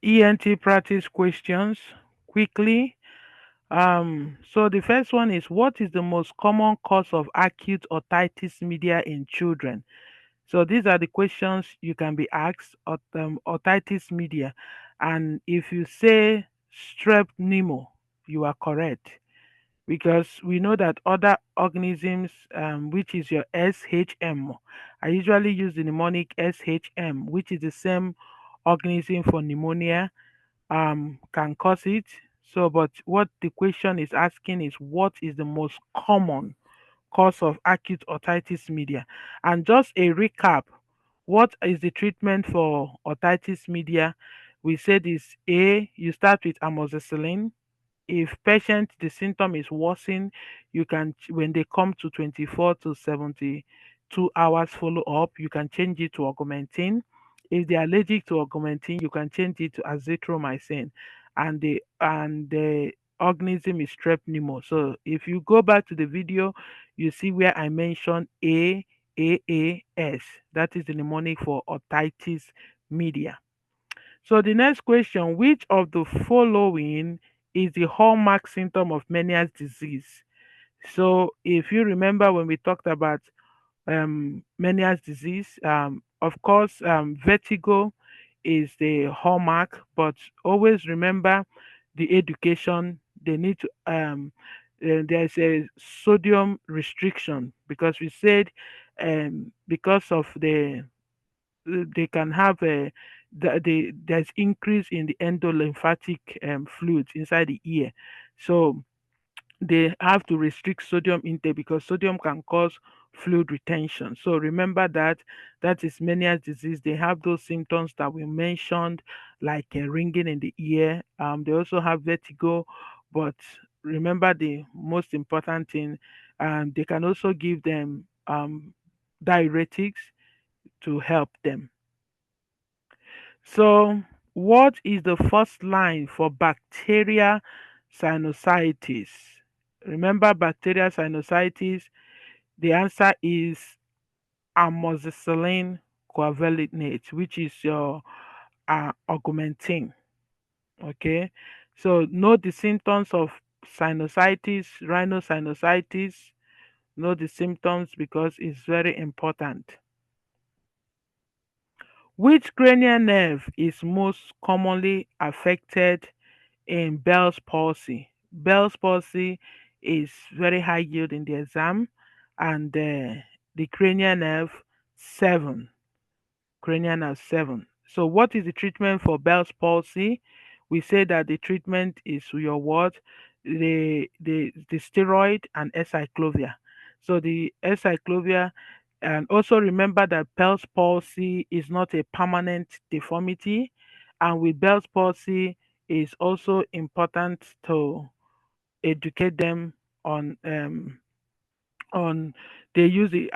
ENT practice questions quickly. So the first one is, what is the most common cause of acute otitis media in children? So these are the questions you can be asked. Otitis media, and if you say strep pneumo, you are correct, because we know that other organisms, which is your SHM, I usually use the mnemonic SHM, which is the same organism for pneumonia, can cause it. So, but what the question is asking is, what is the most common cause of acute otitis media? And just a recap, what is the treatment for otitis media? We said is A, you start with amoxicillin. If patient the symptom is worsening, you can when they come to 24 to 72 hours follow up, you can change it to augmentin. If they're allergic to augmentin, you can change it to azithromycin. And the organism is strep pneumo. So if you go back to the video, you see where I mentioned AAS. That is the mnemonic for otitis media. So the next question, which of the following is the hallmark symptom of Meniere's disease? So if you remember when we talked about Meniere's disease, of course, vertigo is the hallmark, but always remember the education. They need to there's a sodium restriction, because we said because of they can have there's increase in the endolymphatic fluids inside the ear. So they have to restrict sodium intake, because sodium can cause fluid retention. So remember that that is Meniere's disease. They have those symptoms that we mentioned, like ringing in the ear. They also have vertigo, but remember the most important thing. They can also give them diuretics to help them. So, what is the first line for bacterial sinusitis? Remember bacterial sinusitis? The answer is amoxicillin covalent, which is your augmentin. Okay, so know the symptoms of sinusitis, rhinosinusitis. Know the symptoms because it's very important. Which cranial nerve is most commonly affected in Bell's palsy? Bell's palsy is very high yield in the exam, and the cranial nerve 7. Cranial nerve 7. So, what is the treatment for Bell's palsy? We say that the treatment is your what? The steroid and acyclovir. So, the acyclovir, and also remember that Bell's palsy is not a permanent deformity, and with Bell's palsy, it's also important to educate them on on they use the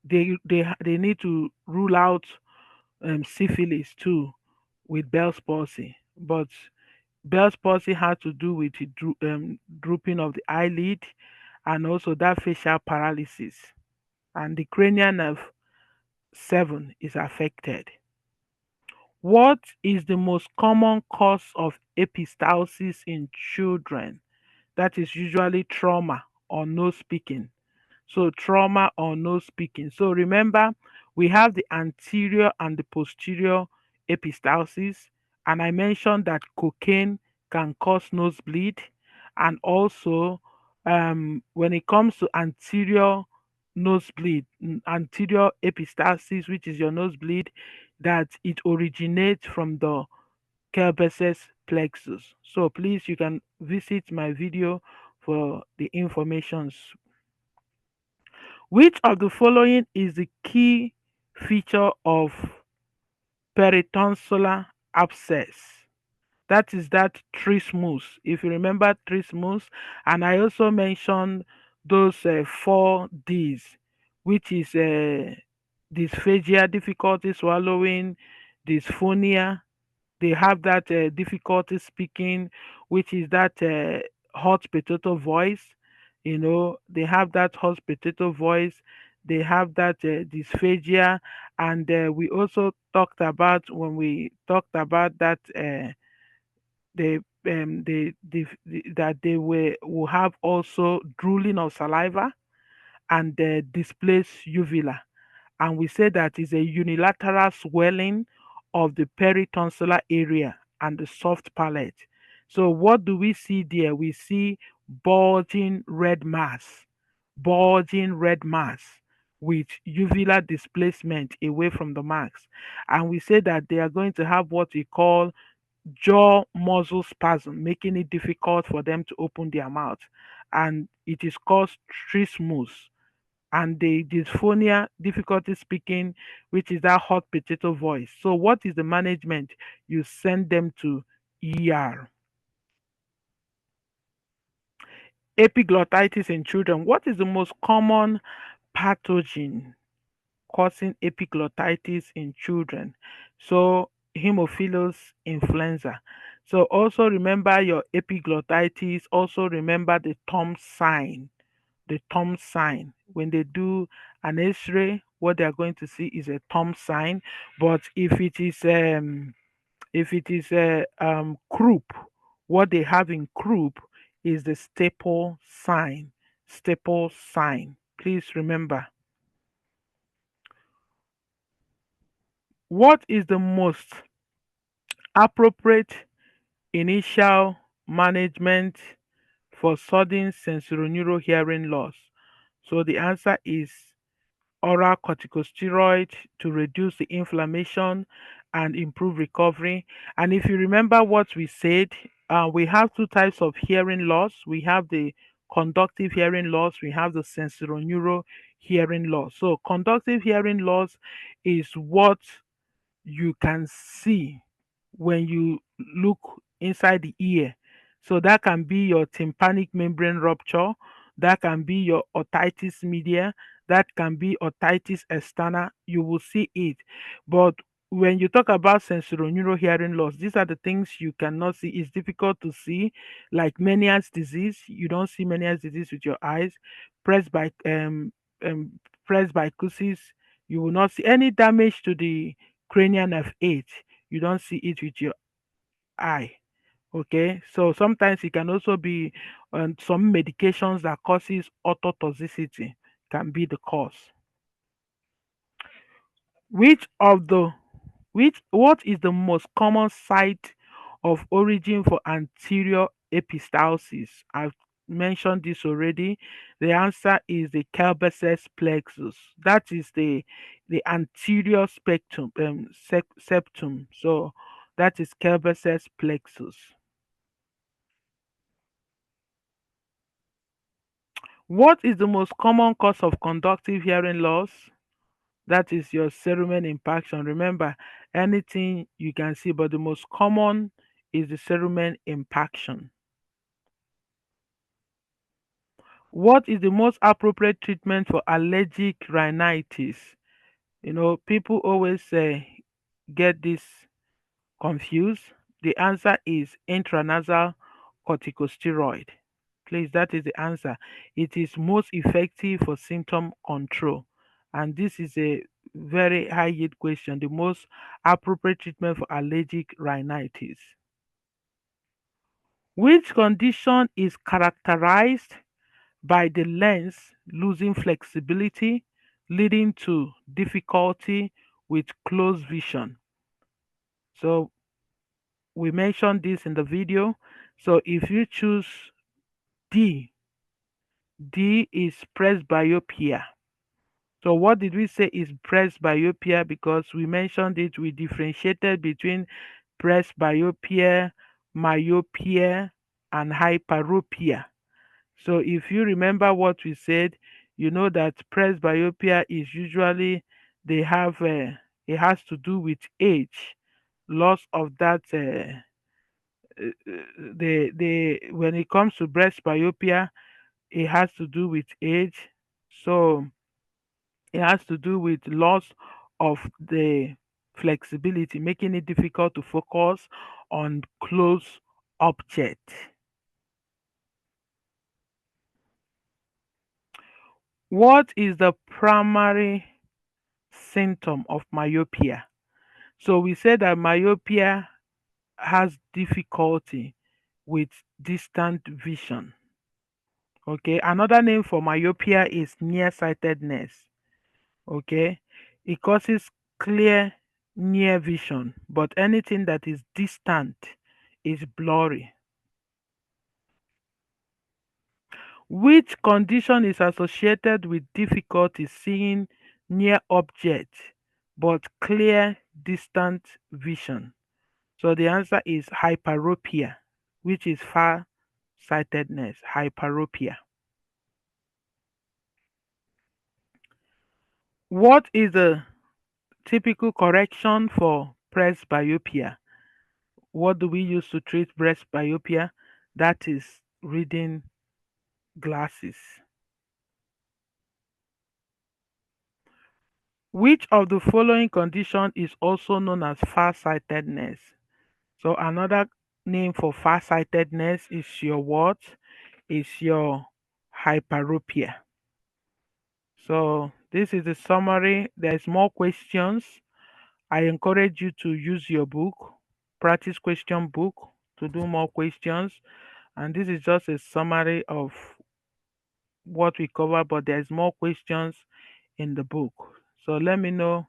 they need to rule out syphilis too with Bell's palsy. But Bell's palsy had to do with the drooping of the eyelid, and also that facial paralysis, and the cranial nerve 7 is affected. What is the most common cause of epistaxis in children? That is usually trauma or no speaking. So trauma or no speaking. So remember, we have the anterior and the posterior epistaxis, and I mentioned that cocaine can cause nosebleed, and also when it comes to anterior nosebleed, anterior epistaxis, which is your nosebleed, that it originates from the Kelbesis plexus. So please, you can visit my video for the informations. Which of the following is the key feature of peritonsillar abscess? That is that trismus. If you remember trismus, and I also mentioned those 4 Ds, which is dysphagia, difficulty swallowing, dysphonia. They have that difficulty speaking, which is that hot potato voice. They have that hot potato voice. they have that dysphagia. And we also talked about, when we talked about that, they that they will have also drooling of saliva and displaced uvula. And we say that is a unilateral swelling of the peritonsillar area and the soft palate. So what do we see there? We see bulging red mass, bulging red mass with uvular displacement away from the marks. And we say that they are going to have what we call jaw muscle spasm, making it difficult for them to open their mouth. And it is called trismus. And the dysphonia, difficulty speaking, which is that hot potato voice. So, what is the management? You send them to ER. Epiglottitis in children. What is the most common pathogen causing epiglottitis in children? So, Haemophilus influenza. So, also remember your epiglottitis. Also remember the thumb sign. The thumb sign. When they do an X-ray, what they are going to see is a thumb sign. But if it is a croup, what they have in croup is the staple sign. Staple sign. Please remember. What is the most appropriate initial management for sudden sensorineural hearing loss? So the answer is oral corticosteroid to reduce the inflammation and improve recovery. And if you remember what we said, we have two types of hearing loss. We have the conductive hearing loss, we have the sensorineural hearing loss. So conductive hearing loss is what you can see when you look inside the ear. So that can be your tympanic membrane rupture, that can be your otitis media, that can be otitis externa. You will see it. But when you talk about sensorineural hearing loss, these are the things you cannot see. It's difficult to see, like Meniere's disease. You don't see Meniere's disease with your eyes. Um, presbycusis, you will not see any damage to the cranial nerve 8. You don't see it with your eye. Okay, so sometimes it can also be some medications that causes ototoxicity can be the cause. Which of the which what is the most common site of origin for anterior epistaxis? I've mentioned this already. The answer is the Kelbeces plexus. That is the anterior septum. So that is Kelbeces plexus. What is the most common cause of conductive hearing loss? That is your cerumen impaction. Remember, anything you can see, but the most common is the cerumen impaction. What is the most appropriate treatment for allergic rhinitis? People always get this confused. The answer is intranasal corticosteroid. Please, that is the answer. It is most effective for symptom control. And this is a very high yield question. The most appropriate treatment for allergic rhinitis. Which condition is characterized by the lens losing flexibility, leading to difficulty with close vision? So we mentioned this in the video. So if you choose D, D is presbyopia. So what did we say is presbyopia? Because we mentioned it, we differentiated between presbyopia, myopia, and hyperopia. So if you remember what we said, you know that presbyopia is usually they have it has to do with age, loss of that they when it comes to presbyopia, it has to do with age. So it has to do with loss of the flexibility, making it difficult to focus on close object. What is the primary symptom of myopia? So we said that myopia has difficulty with distant vision. Okay, another name for myopia is nearsightedness. Okay, it causes clear near vision, but anything that is distant is blurry. Which condition is associated with difficulty seeing near objects but clear distant vision? So the answer is hyperopia, which is far sightedness. Hyperopia. What is the typical correction for presbyopia? What do we use to treat presbyopia? That is reading glasses. Which of the following condition is also known as farsightedness? So another name for farsightedness is your what? Is your hyperopia. So this is the summary. There's more questions. I encourage you to use your book, practice question book, to do more questions. And this is just a summary of what we cover, but there's more questions in the book. So let me know